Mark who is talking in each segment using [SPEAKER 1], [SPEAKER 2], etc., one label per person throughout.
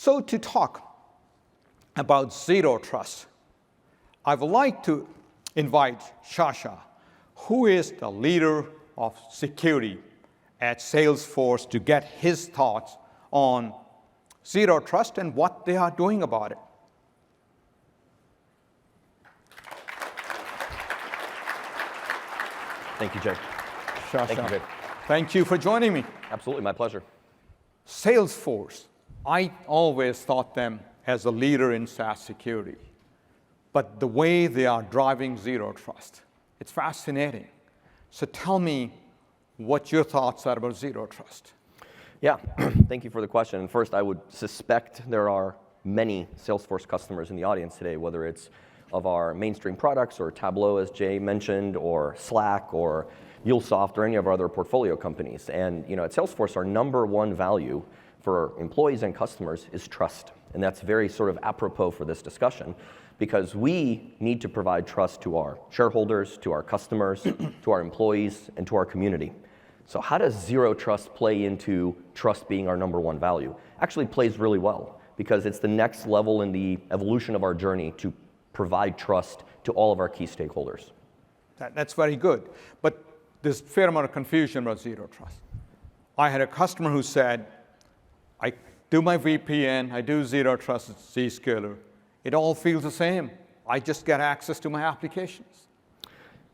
[SPEAKER 1] So to talk about Zero Trust, I would like to invite Saša, who is the leader of security at Salesforce, to get his thoughts on Zero Trust and what they are doing about it.
[SPEAKER 2] Thank you, Jay.
[SPEAKER 1] Saša,
[SPEAKER 2] Thank you, Jay.
[SPEAKER 1] Thank you for joining me.
[SPEAKER 2] Absolutely, my pleasure.
[SPEAKER 1] Salesforce, I always thought them as a leader in SaaS security. But the way they are driving Zero Trust, it's fascinating. So tell me what your thoughts are about Zero Trust.
[SPEAKER 2] Yeah, thank you for the question. And first, I would suspect there are many Salesforce customers in the audience today, whether it's of our mainstream products or Tableau, as Jay mentioned, or Slack, or MuleSoft, or any of our other portfolio companies. And at Salesforce, our number one value for employees and customers is trust. And that's very sort of apropos for this discussion, because we need to provide trust to our shareholders, to our customers, to our employees, and to our community. So how does Zero Trust play into trust being our number one value? Actually plays really well, because it's the next level in the evolution of our journey to provide trust to all of our key stakeholders.
[SPEAKER 1] That's very good. But there's a fair amount of confusion about Zero Trust. I had a customer who said, I do my VPN, I do Zero Trust at Zscaler. It all feels the same. I just get access to my applications.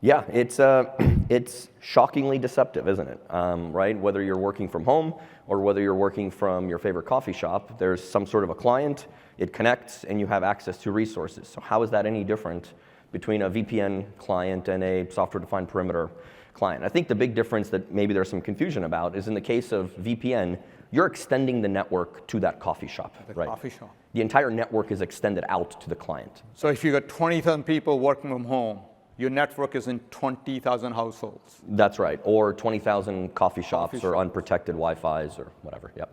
[SPEAKER 2] Yeah, it's shockingly deceptive, isn't it? Right? Whether you're working from home or whether you're working from your favorite coffee shop, there's some sort of a client, it connects, and you have access to resources. So how is that any different between a VPN client and a software-defined perimeter client? I think the big difference that maybe there's some confusion about is in the case of VPN, you're extending the network to that coffee shop, right?
[SPEAKER 1] Coffee shop.
[SPEAKER 2] The entire network is extended out to the client.
[SPEAKER 1] So if you got 20,000 people working from home, your network is in 20,000 households.
[SPEAKER 2] That's right, or 20,000 coffee shops or unprotected Wi-Fis or whatever, yep.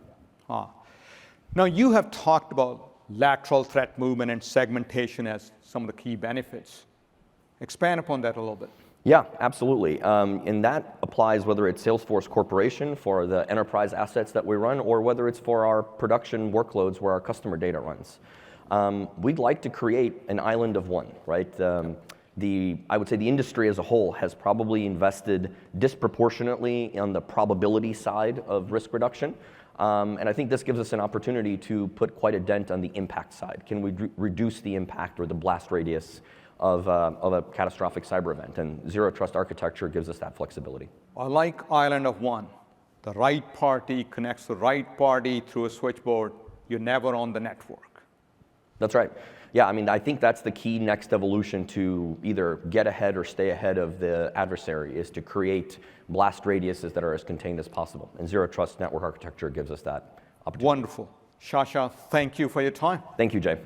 [SPEAKER 1] Now you have talked about lateral threat movement and segmentation as some of the key benefits. Expand upon that a little bit.
[SPEAKER 2] Yeah, absolutely. And that applies whether it's Salesforce Corporation for the enterprise assets that we run, or whether it's for our production workloads where our customer data runs. We'd like to create an island of one, right? I would say the industry as a whole has probably invested disproportionately on the probability side of risk reduction. And I think this gives us an opportunity to put quite a dent on the impact side. Can we reduce the impact or the blast radius of a catastrophic cyber event? And Zero Trust architecture gives us that flexibility.
[SPEAKER 1] I like island of one. The right party connects the right party through a switchboard. You're never on the network.
[SPEAKER 2] That's right. Yeah, I mean, I think that's the key next evolution to either get ahead or stay ahead of the adversary, is to create blast radiuses that are as contained as possible. And Zero Trust network architecture gives us that opportunity.
[SPEAKER 1] Wonderful. Saša, thank you for your time.
[SPEAKER 2] Thank you, Jay.